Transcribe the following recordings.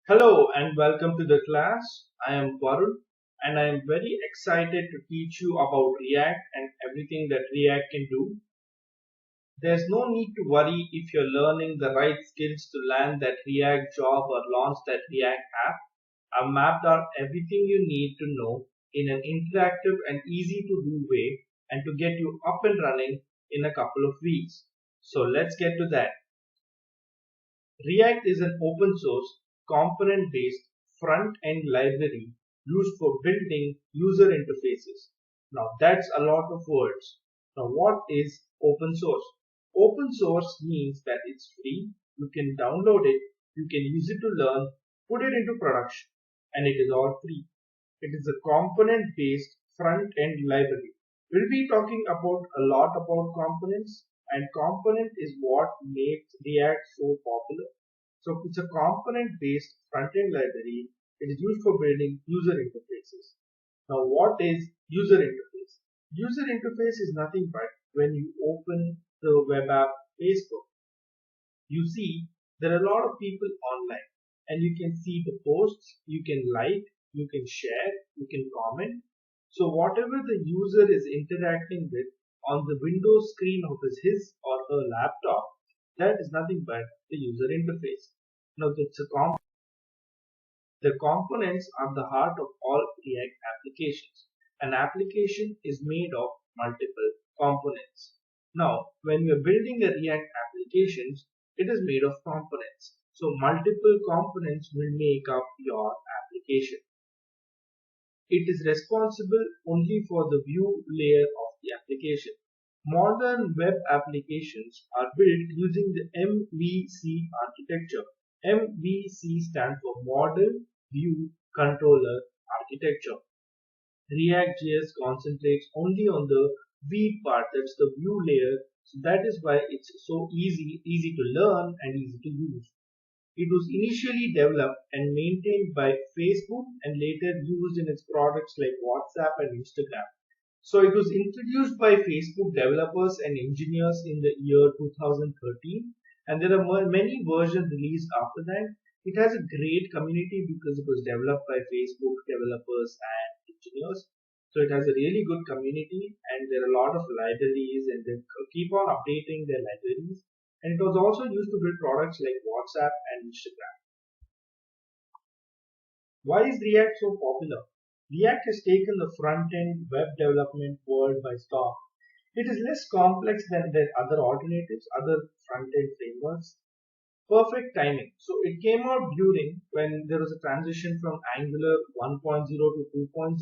Hello and welcome to the class. I am Varun and I am very excited to teach you about React and everything that React can do. There's no need to worry if you're learning the right skills to land that React job or launch that React app. I've mapped out everything you need to know in an interactive and easy to do way and to get you up and running in a couple of weeks. So let's get to that. React is an open source, component based front end library used for building user interfaces. Now that's a lot of words. Now what is open source? Open source means that it's free, you can download it, you can use it to learn, put it into production, and it is all free. It is a component based front end library. We'll be talking about a lot about components, and component is what makes React so popular. So it's a component based front end library. It is used for building user interfaces. Now what is user interface? User interface is nothing but when you open the web app Facebook, you see there are a lot of people online and you can see the posts, you can like, you can share, you can comment. So whatever the user is interacting with on the Windows screen of his or her laptop, that is nothing but the user interface. Now the components are the heart of all React applications. An application is made of multiple components. Now, when we are building a React applications, it is made of components. So multiple components will make up your application. It is responsible only for the view layer of the application. Modern web applications are built using the MVC architecture. MVC stands for Model View Controller Architecture. React.js concentrates only on the V part, that's the view layer. So that is why it's so easy to learn and easy to use. It was initially developed and maintained by Facebook and later used in its products like WhatsApp and Instagram. So it was introduced by Facebook developers and engineers in the year 2013, and there are many versions released after that. It has a great community because it was developed by Facebook developers and engineers. So it has a really good community and there are a lot of libraries and they keep on updating their libraries. And it was also used to build products like WhatsApp and Instagram. Why is React so popular? React has taken the front-end web development world by storm. It is less complex than other alternatives, other front-end frameworks. Perfect timing. So it came out during when there was a transition from Angular 1.0 to 2.0,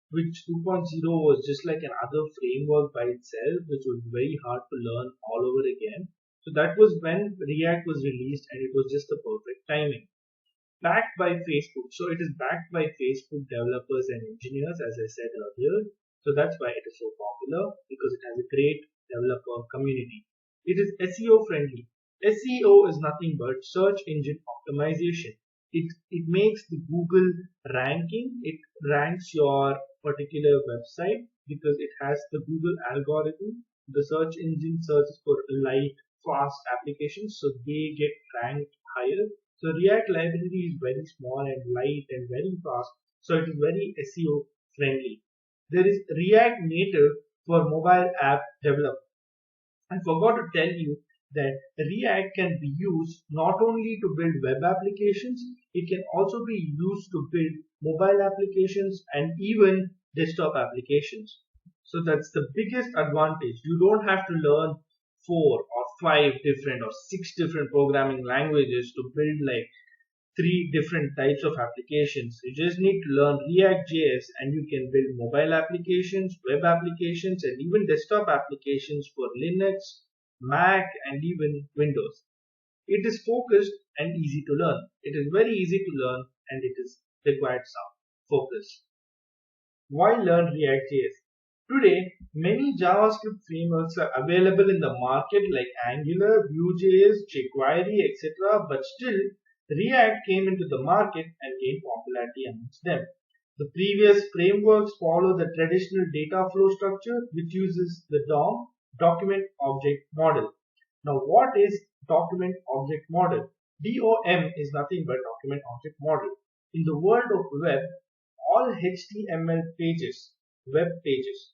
which 2.0 was just like another framework by itself, which was very hard to learn all over again. So that was when React was released and it was just the perfect timing. Backed by Facebook. So it is backed by Facebook developers and engineers, as I said earlier. So that's why it is so popular because it has a great developer community. It is SEO friendly. SEO is nothing but search engine optimization. It makes the Google ranking, it ranks your particular website because it has the Google algorithm. The search engine searches for light, fast applications, so they get ranked higher. So React library is very small and light and very fast, so it is very SEO friendly. There is React Native for mobile app development. I forgot to tell you that React can be used not only to build web applications, it can also be used to build mobile applications and even desktop applications. So that's the biggest advantage. You don't have to learn four or five different or six different programming languages to build like three different types of applications. You just need to learn React.js and you can build mobile applications, web applications, and even desktop applications for Linux, Mac, and even Windows. It is focused and easy to learn. It is very easy to learn and it is required some focus. Why learn React.js? Today, many JavaScript frameworks are available in the market like Angular, Vue.js, jQuery, etc. But still, React came into the market and gained popularity amongst them. The previous frameworks follow the traditional data flow structure which uses the DOM, document object model. Now what is document object model? DOM is nothing but document object model. In the world of web, all HTML pages,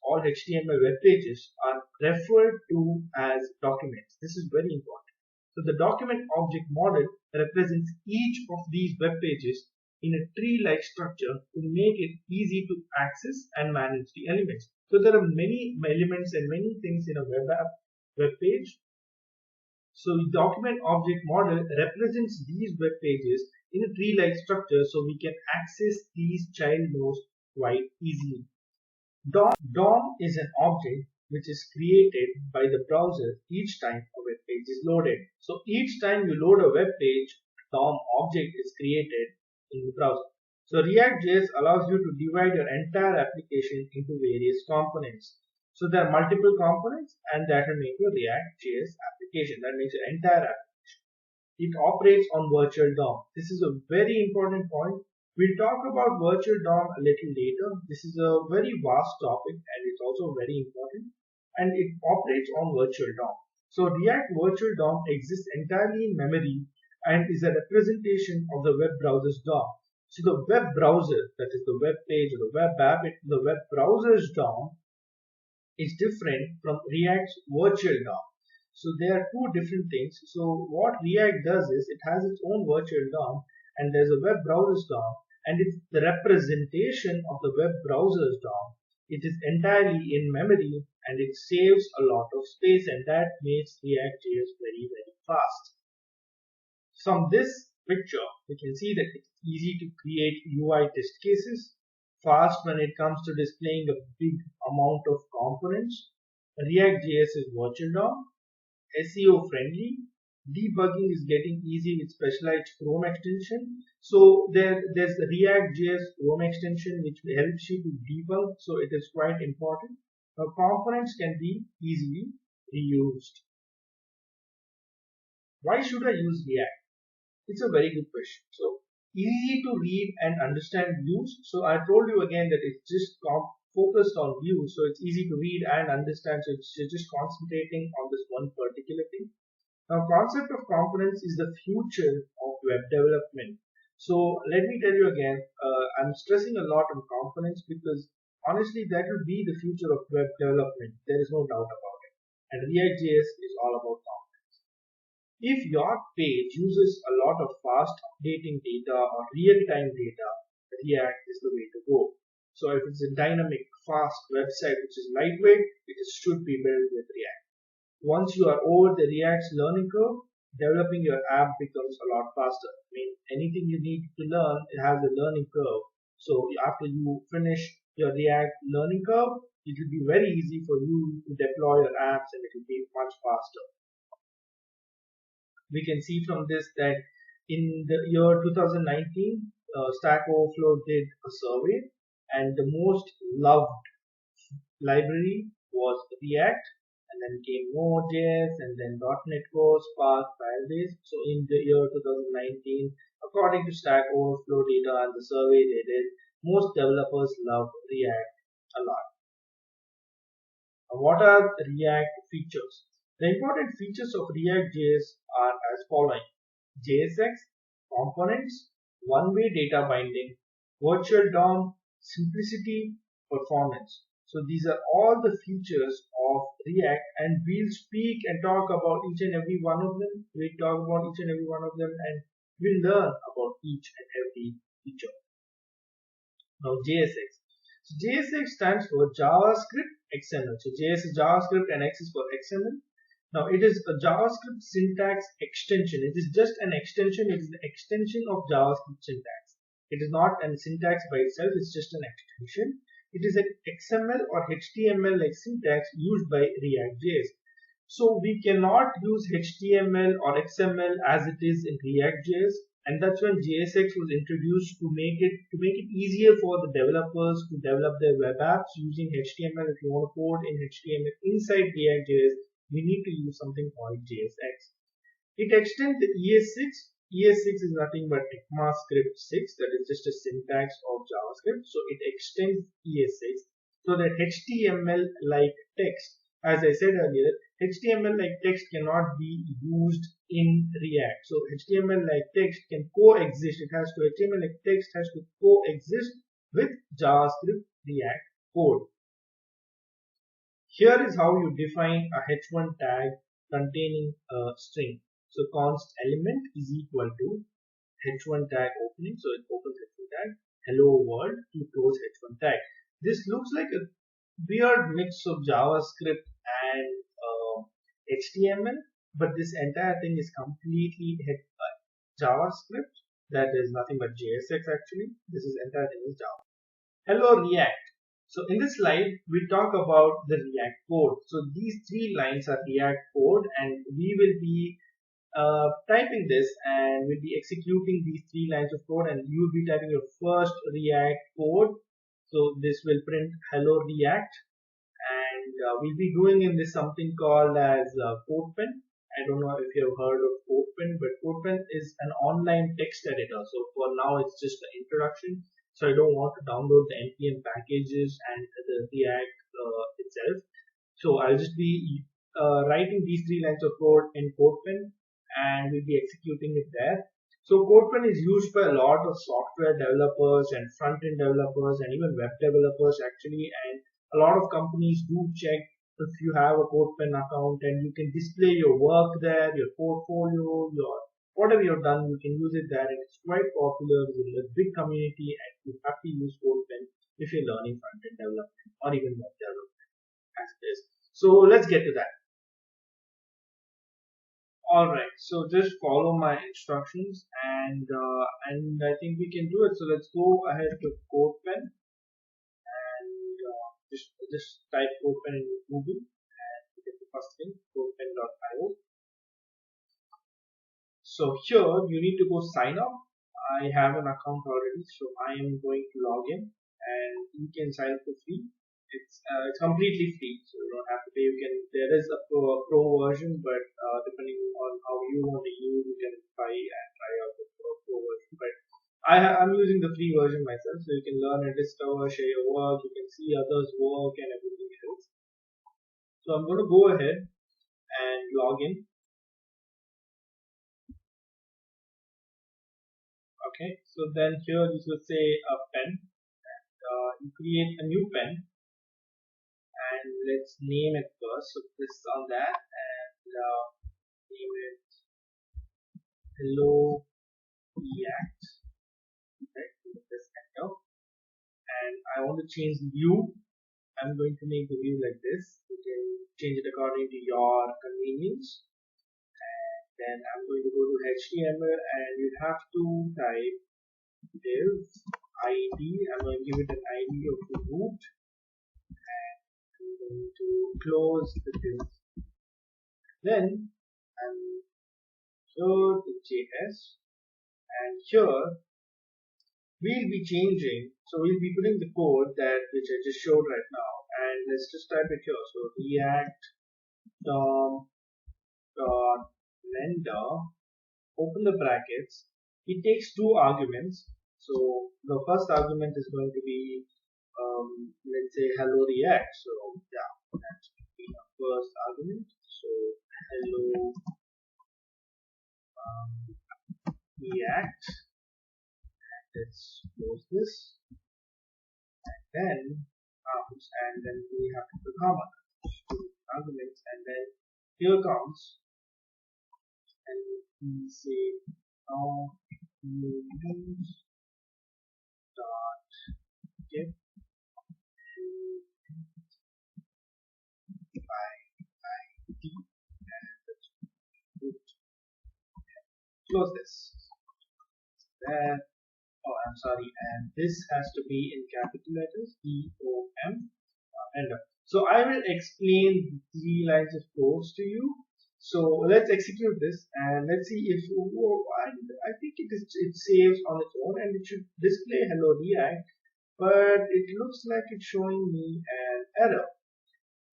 all HTML web pages are referred to as documents. This is very important. So the document object model represents each of these web pages in a tree-like structure to make it easy to access and manage the elements. So there are many elements and many things in a web page. So the document object model represents these web pages in a tree-like structure so we can access these child nodes quite easily. DOM is an object which is created by the browser each time a web page is loaded. So each time you load a web page, DOM object is created in the browser. So React.js allows you to divide your entire application into various components. So there are multiple components and that will make your React.js application. That makes your entire application. It operates on virtual DOM. This is a very important point. We'll talk about virtual DOM a little later. This is a very vast topic and it's also very important. And it operates on virtual DOM. So React Virtual DOM exists entirely in memory and is a representation of the web browser's DOM. So the web browser, that is the web page or the web app, the web browser's DOM is different from React's virtual DOM. So there are two different things. So what React does is it has its own virtual DOM and there's a web browser's DOM, and it's the representation of the web browser's DOM. It is entirely in memory and it saves a lot of space, and that makes React.js very, very fast. From this picture, we can see that it's easy to create UI test cases, fast when it comes to displaying a big amount of components. React.js is virtual DOM, SEO friendly, debugging is getting easy with specialized Chrome extension. So there's the React.js Chrome extension which helps you to debug, so it is quite important. Now components can be easily reused. Why should I use React? It's a very good question. So easy to read and understand views. So I told you again that it's just focused on views, so it's easy to read and understand. So it's just concentrating on this one particular thing. Now, concept of components is the future of web development. So let me tell you again, I'm stressing a lot on components because honestly, that will be the future of web development. There is no doubt about it. And React.js is all about components. If your page uses a lot of fast updating data or real-time data, React is the way to go. So if it's a dynamic, fast website which is lightweight, it should be built with React. Once you are over the React's learning curve, developing your app becomes a lot faster. I mean, anything you need to learn, it has a learning curve. So after you finish your React learning curve, it will be very easy for you to deploy your apps and it will be much faster. We can see from this that in the year 2019, Stack Overflow did a survey and the most loved library was React, and then came Node.js and then .NET Core, Spark, Firebase. So in the year 2019, according to Stack Overflow data and the survey they did, most developers love React a lot. Now, what are the React features? The important features of React.js are as following: JSX, components, one-way data binding, virtual DOM, simplicity, performance. So these are all the features of React, and we'll speak and talk about each and every one of them. We'll talk about each and every one of them and we'll learn about each and every feature. Now JSX. So JSX stands for JavaScript XML. So JS is JavaScript and X is for XML. Now it is a JavaScript syntax extension. It is just an extension. It is an extension of JavaScript syntax. It is not a syntax by itself. It's just an extension. It is an XML or HTML like syntax used by React.js. So we cannot use HTML or XML as it is in React.js, and that's when JSX was introduced to make it easier for the developers to develop their web apps using HTML. If you want to code in HTML inside React.js, we need to use something called JSX. It extends the ES6. ES6 is nothing but ECMAScript 6, that is just a syntax of JavaScript. So it extends ES6 so that HTML like text as I said earlier, HTML like text cannot be used in React. So HTML like text can coexist. HTML like text has to coexist with JavaScript React code. Here is how you define a h1 tag containing a string. So const element is equal to h1 tag opening. So it opens h1 tag, hello world, to close h1 tag. This looks like a weird mix of JavaScript and HTML, but this entire thing is completely JavaScript. That is nothing but JSX actually. This is entire thing is Java. Hello React. So in this slide, we talk about the React code. So these 3 lines are React code, and we will be typing this, and we'll be executing these 3 lines of code, and you will be typing your first React code. So this will print hello React, and we'll be doing in this something called as CodePen. I don't know if you have heard of CodePen, but CodePen is an online text editor. So for now, it's just an introduction. So I don't want to download the npm packages and the React itself. So I'll just be writing these 3 lines of code in CodePen, and we'll be executing it there. So CodePen is used by a lot of software developers and front-end developers and even web developers actually, and a lot of companies do check if you have a CodePen account, and you can display your work there, your portfolio, your whatever you've done, you can use it there, and it's quite popular with a big community, and you have to use CodePen if you're learning front-end development or even web development as it is. So let's get to that. Alright, so just follow my instructions, and I think we can do it. So let's go ahead to CodePen, and just type CodePen in Google, and you get the first thing, codepen.io. So here you need to go sign up. I have an account already, so I am going to log in, and you can sign up for free. It's completely free, so you don't have to pay. There is a pro version, but depending on how you want to use, you can buy and try out the pro version. But I'm using the free version myself, so you can learn and discover, share your work, you can see others' work and everything else. So I'm going to go ahead and log in. Okay, so then here this will say a pen, and you create a new pen, and let's name it first. So this on that, and name it hello React. Okay, this enter, and I want to change the view. I'm going to make the view like this. You can change it according to your convenience. And then I'm going to go to HTML, and you have to type div id. I'm going to give it an id of the root, and I'm going to close the div. Then I'm here to JS, and here we'll be changing. So we'll be putting the code which I just showed right now, and let's just type it here. So React render, open the brackets. It takes 2 arguments. So the first argument is going to be let's say hello React. So yeah, that's the first argument. So hello React. Let's close this, and then we have to put comma arguments, and then here comes, and we say now use dot get by id, and let's close this. Then I'm sorry, and this has to be in capital letters, EOM, enter. So I will explain 3 lines of codes to you. So let's execute this, and let's see if I think it saves on its own, and it should display hello React, but it looks like it's showing me an error.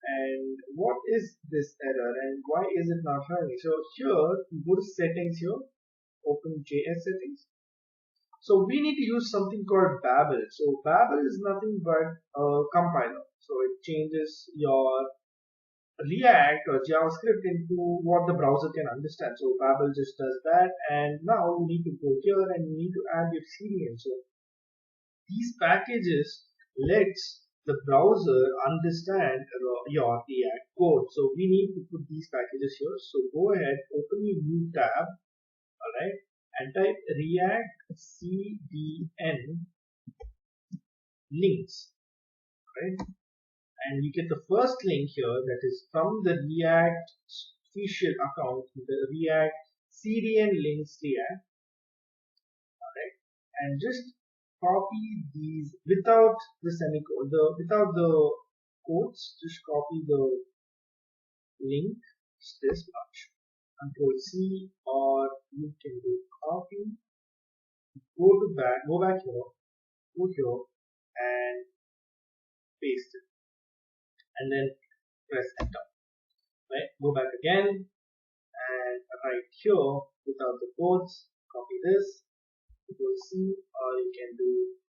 And what is this error, and why is it not showing? So here, go to settings here, open JS settings. So we need to use something called Babel. So Babel is nothing but a compiler. So it changes your React or JavaScript into what the browser can understand. So Babel just does that, and now you need to go here and you need to add your CDN. So these packages lets the browser understand your React code. So we need to put these packages here. So go ahead, open a new tab, alright, and type React CDN links, right? And you get the first link here, that is from the React official account, the React CDN links React, alright, and just copy these without the semicolon, without the quotes, just copy the link, just this much, Control C, or you can do copy, go back here, go here, and paste it, and then press enter. Right, go back again and right here without the quotes, copy this, Control C, or you can do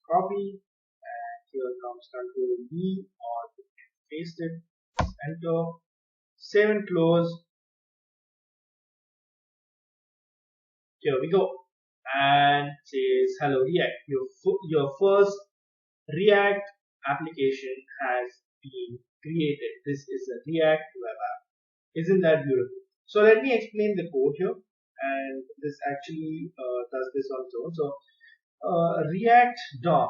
copy, and here comes Control V, or you can paste it, enter, save and close. Here we go, and it says hello React. Your first React application has been created. This is a React web app. Isn't that beautiful? So let me explain the code here, and this actually does this on its own. So React DOM,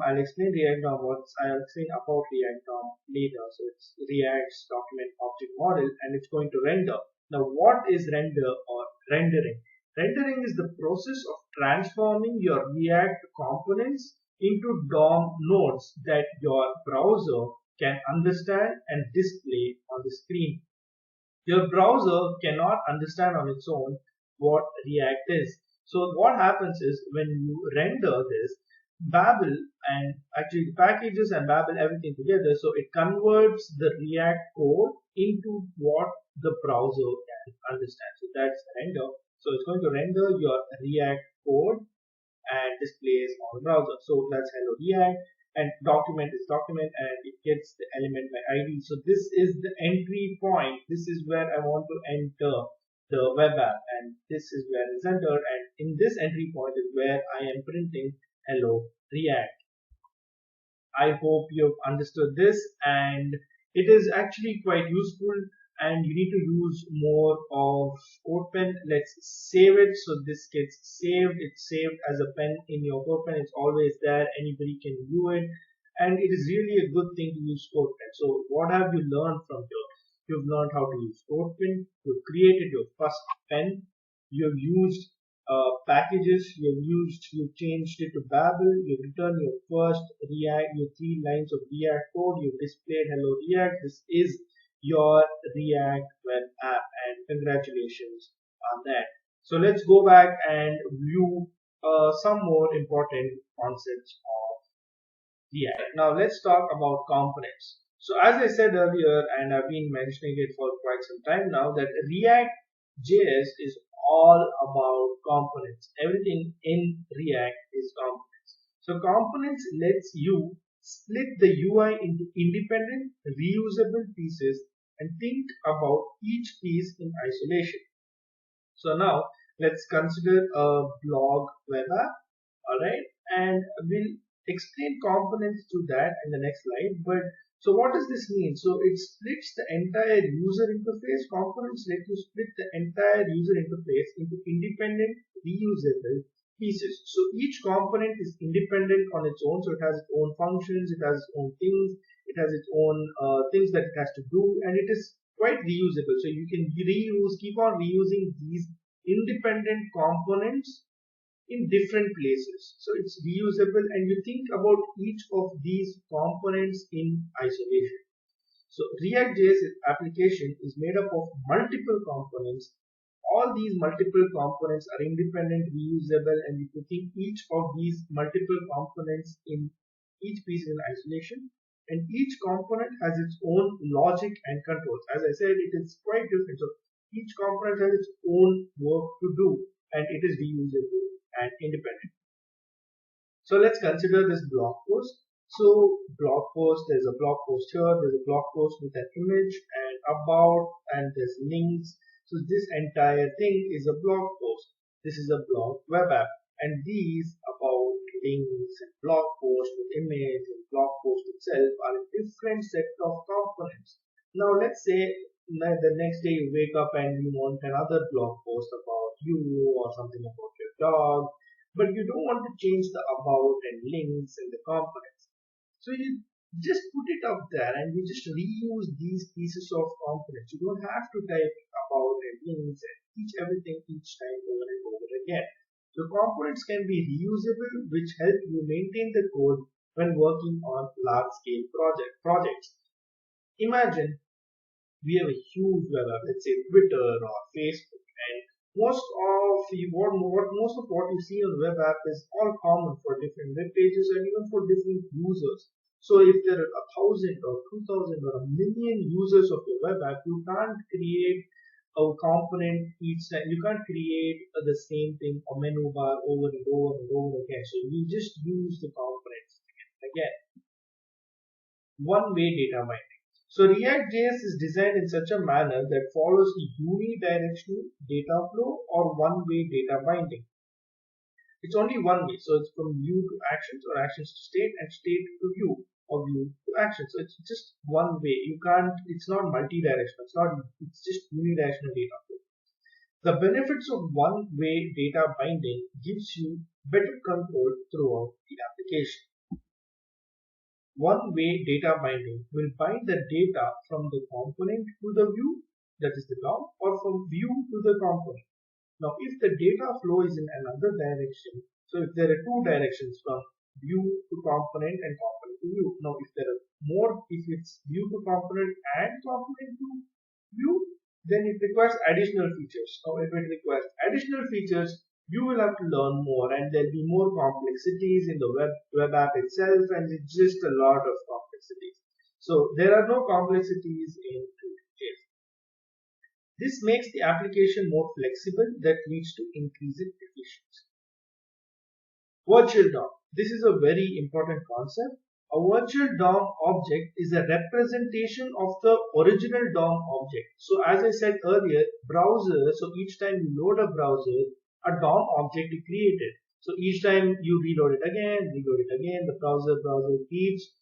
I'll explain React DOM. I'll explain about React DOM later. So it's React's document object model, and it's going to render. Now what is render or rendering? Rendering is the process of transforming your React components into DOM nodes that your browser can understand and display on the screen. Your browser cannot understand on its own what React is. So what happens is when you render this, Babel and actually the packages and Babel everything together, so it converts the React code into what the browser can understand. So that's the render. So it's going to render your React code and displays on the browser. So that's hello React, and document is document, and it gets the element by ID. So this is the entry point. This is where I want to enter the web app, and this is where it's entered, and in this entry point is where I am printing hello React. I hope you've understood this, and it is actually quite useful, and you need to use more of CodePen. Let's save it. So this gets saved. It's saved as a pen in your CodePen. It's always there. Anybody can view it, and it is really a good thing to use CodePen. So what have you learned from here? You've learned how to use CodePen. You've created your first pen. You've used packages, you've changed it to Babel, you've returned your first React, your 3 lines of React code, you've displayed hello React. This is your React web app, and congratulations on that. So let's go back and view some more important concepts of React. Now let's talk about components. So as I said earlier, and I've been mentioning it for quite some time now, that React JS is all about components. Everything in React is components. So components lets you split the UI into independent, reusable pieces and think about each piece in isolation. So now let's consider a blog web app, alright, and we'll explain components to that in the next slide. But so what does this mean? So it splits the entire user interface. Components let you split the entire user interface into independent, reusable pieces. So each component is independent on its own. So it has its own functions, it has its own things, it has its own things that it has to do, and it is quite reusable. So you can keep on reusing these independent components in different places. So it's reusable, and you think about each of these components in isolation. So React.js application is made up of multiple components. All these multiple components are independent, reusable, and you can think each of these multiple components in each piece in isolation. And each component has its own logic and controls. As I said, it is quite different. So each component has its own work to do, and it is reusable and independent. So let's consider this blog post. So blog post, there's a blog post here, there's a blog post with an image and about, and there's links. So this entire thing is a blog post. This is a blog web app, and these about, links, and blog post with image and blog post itself are a different set of components. Now let's say the next day you wake up and you want another blog post about you or something about your dog, but you don't want to change the about and links and the components. So you just put it up there and you just reuse these pieces of components. You don't have to type about and links and teach everything each time over and over again. So components can be reusable, which help you maintain the code when working on large scale projects. Imagine we have a huge web app, let's say Twitter or Facebook, and most of what you see on the web app is all common for different web pages and even for different users. So if there are 1,000 or 2,000 or a million users of your web app, you can't create a component each time. You can't create the same thing, a menu bar over and over and over again. So you just use the components again. One-way data binding. So React.js is designed in such a manner that follows a unidirectional data flow or one-way data binding. It's only one way, so it's from view to actions or actions to state and state to view or view to action. So it's just one way. It's not multi-directional. It's just unidirectional data flow. The benefits of one-way data binding gives you better control throughout the application. One-way data binding will bind the data from the component to the view, that is the DOM, or from view to the component. Now, if the data flow is in another direction, so if there are two directions from view to component and component to view. Now, if it's view to component and component to view, then it requires additional features. Now, if it requires additional features, you will have to learn more, and there'll be more complexities in the web app itself, and it's just a lot of complexities. So there are no complexities in JS. This makes the application more flexible, that leads to increased efficiency. Virtual DOM. This is a very important concept. A virtual DOM object is a representation of the original DOM object. So as I said earlier, so each time you load a browser, a DOM object is created. So each time you reload it again, the browser keeps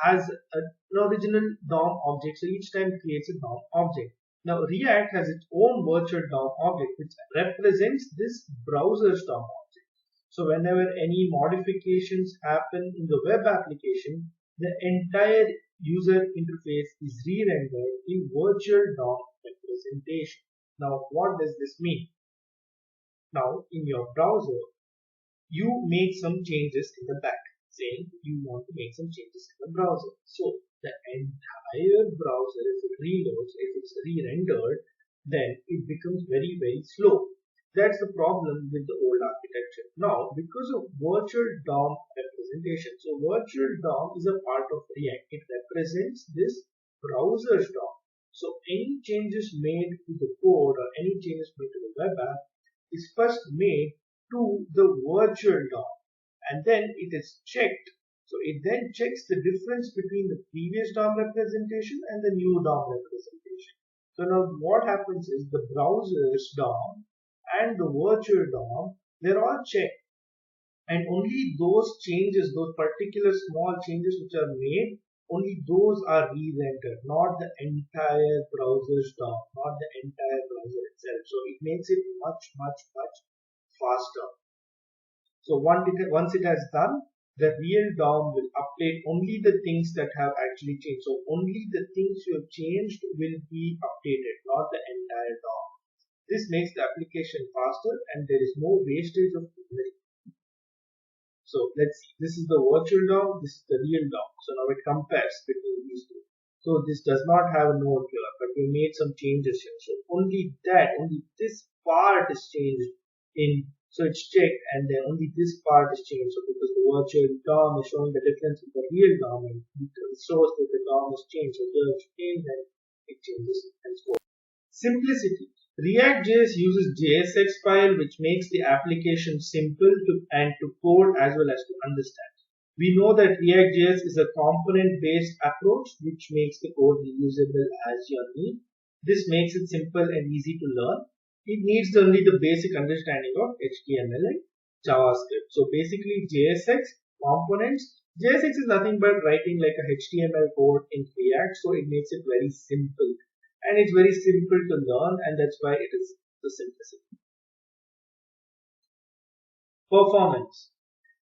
has an original DOM object. So each time it creates a DOM object. Now React has its own virtual DOM object which represents this browser's DOM object. So whenever any modifications happen in the web application, the entire user interface is re-rendered in virtual DOM representation. Now what does this mean? Now, in your browser, you make some changes in the back, saying you want to make some changes in the browser. So, the entire browser, if it reloads, if it's re-rendered, then it becomes very, very slow. That's the problem with the old architecture. Now, because of virtual DOM representation, so virtual DOM is a part of React. It represents this browser's DOM. So, any changes made to the code or any changes made to the web app is first made to the virtual DOM, and then it is checked. So it then checks the difference between the previous DOM representation and the new DOM representation. So now what happens is the browser's DOM and the virtual DOM, they're all checked, and only those changes, those particular small changes which are made, only those are re-rendered, not the entire browser's DOM, not the entire browser itself. So it makes it much faster. So once it has done, the real DOM will update only the things that have actually changed. So only the things you have changed will be updated, not the entire DOM. This makes the application faster and there is no wastage of memory. So let's see, this is the virtual DOM, this is the real DOM. So now it compares between these two. So this does not have a node here, but we made some changes here. So only this part is changed so it's checked, and then only this part is changed. So because the virtual DOM is showing the difference with the real DOM, and it shows that the DOM is changed. So here it's changed and it changes and so on. Simplicity. React.js uses JSX file, which makes the application simple to code as well as to understand. We know that React.js is a component-based approach which makes the code reusable as your need. This makes it simple and easy to learn. It needs only the basic understanding of HTML and JavaScript. So basically JSX components. JSX is nothing but writing like a HTML code in React, so it makes it very simple. And it's very simple to learn, and that's why it is the simplicity. Performance.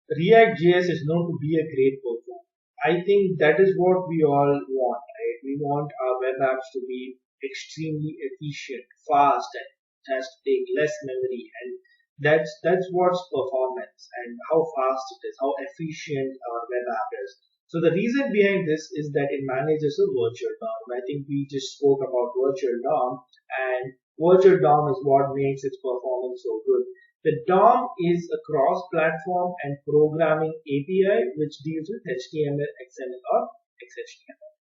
React.js is known to be a great performer. I think that is what we all want, right? We want our web apps to be extremely efficient, fast, and just take less memory. And that's what's performance and how fast it is, how efficient our web app is. So the reason behind this is that it manages a virtual DOM. I think we just spoke about virtual DOM, and virtual DOM is what makes its performance so good. The DOM is a cross-platform and programming API which deals with HTML, XML, or XHTML.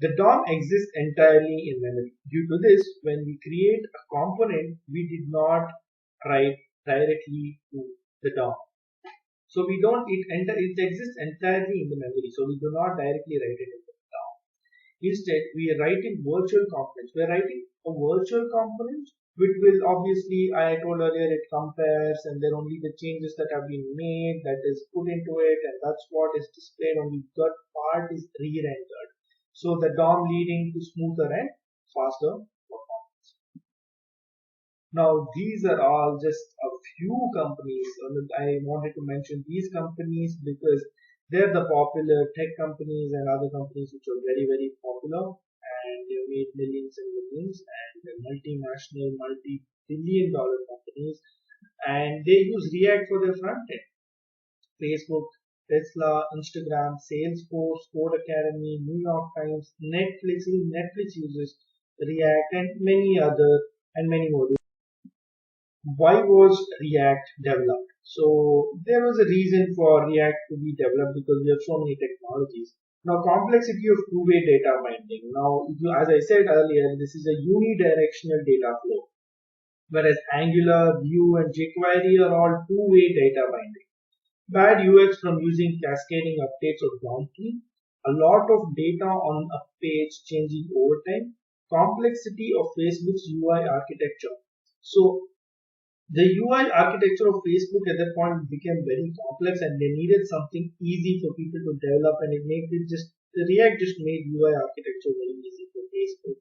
The DOM exists entirely in memory. Due to this, when we create a component, we did not write directly to the DOM. So it exists entirely in the memory. So we do not directly write it in the DOM. Instead, we are writing virtual components. We are writing a virtual component which will obviously, I told earlier, it compares and then only the changes that have been made that is put into it, and that's what is displayed. Only that part is re-rendered. So the DOM leading to smoother and faster performance. Now these are all just a few companies. I wanted to mention these companies because they're the popular tech companies and other companies which are very, very popular, and they made millions and millions, and they're multinational, multi-billion dollar companies, and they use React for their front end. Facebook, Tesla, Instagram, Salesforce, Code Academy, New York Times, Netflix. Netflix uses React and many more. Why was React developed? So there was a reason for React to be developed because we have so many technologies. Now, complexity of two-way data binding. Now, as I said earlier, this is a unidirectional data flow, whereas Angular, Vue, and jQuery are all two-way data binding. Bad UX from using cascading updates or donkey. A lot of data on a page changing over time. Complexity of Facebook's UI architecture. So the UI architecture of Facebook at that point became very complex, and they needed something easy for people to develop, and the React just made UI architecture very easy for Facebook.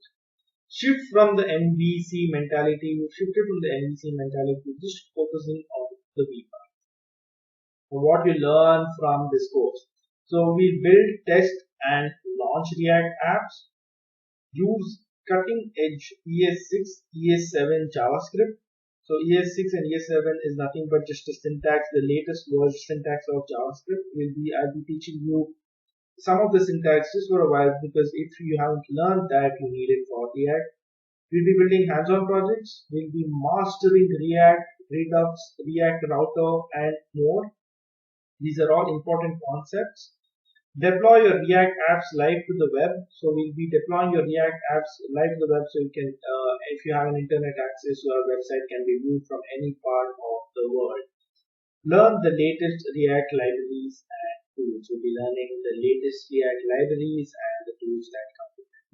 Shift from the MVC mentality, we shifted from the MVC mentality to just focusing on the V part. What we learn from this course. So we build, test, and launch React apps, use cutting edge ES6, ES7 JavaScript. So ES6 and ES7 is nothing but just a syntax, the latest version syntax of JavaScript. I'll be teaching you some of the syntax just for a while, because if you haven't learned that, you need it for React. We'll be building hands-on projects. We'll be mastering React, Redux, React Router, and more. These are all important concepts. Deploy your React apps live to the web. So we'll be deploying your React apps live to the web, so you can, if you have an internet access, your website can be viewed from any part of the world. Learn the latest React libraries and tools. We'll be learning the latest React libraries and the tools that come with them.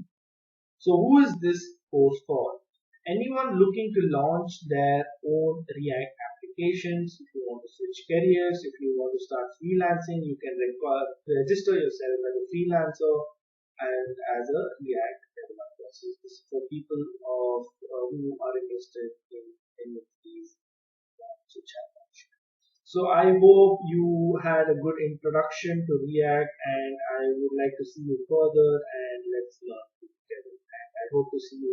So who is this course for? Anyone looking to launch their own React applications. If you want to switch careers, if you want to start freelancing, you can register yourself as a freelancer and as a React developer. So this is for people who are interested in any of these which I mentioned. So I hope you had a good introduction to React, and I would like to see you further, and let's learn together. And I hope to see you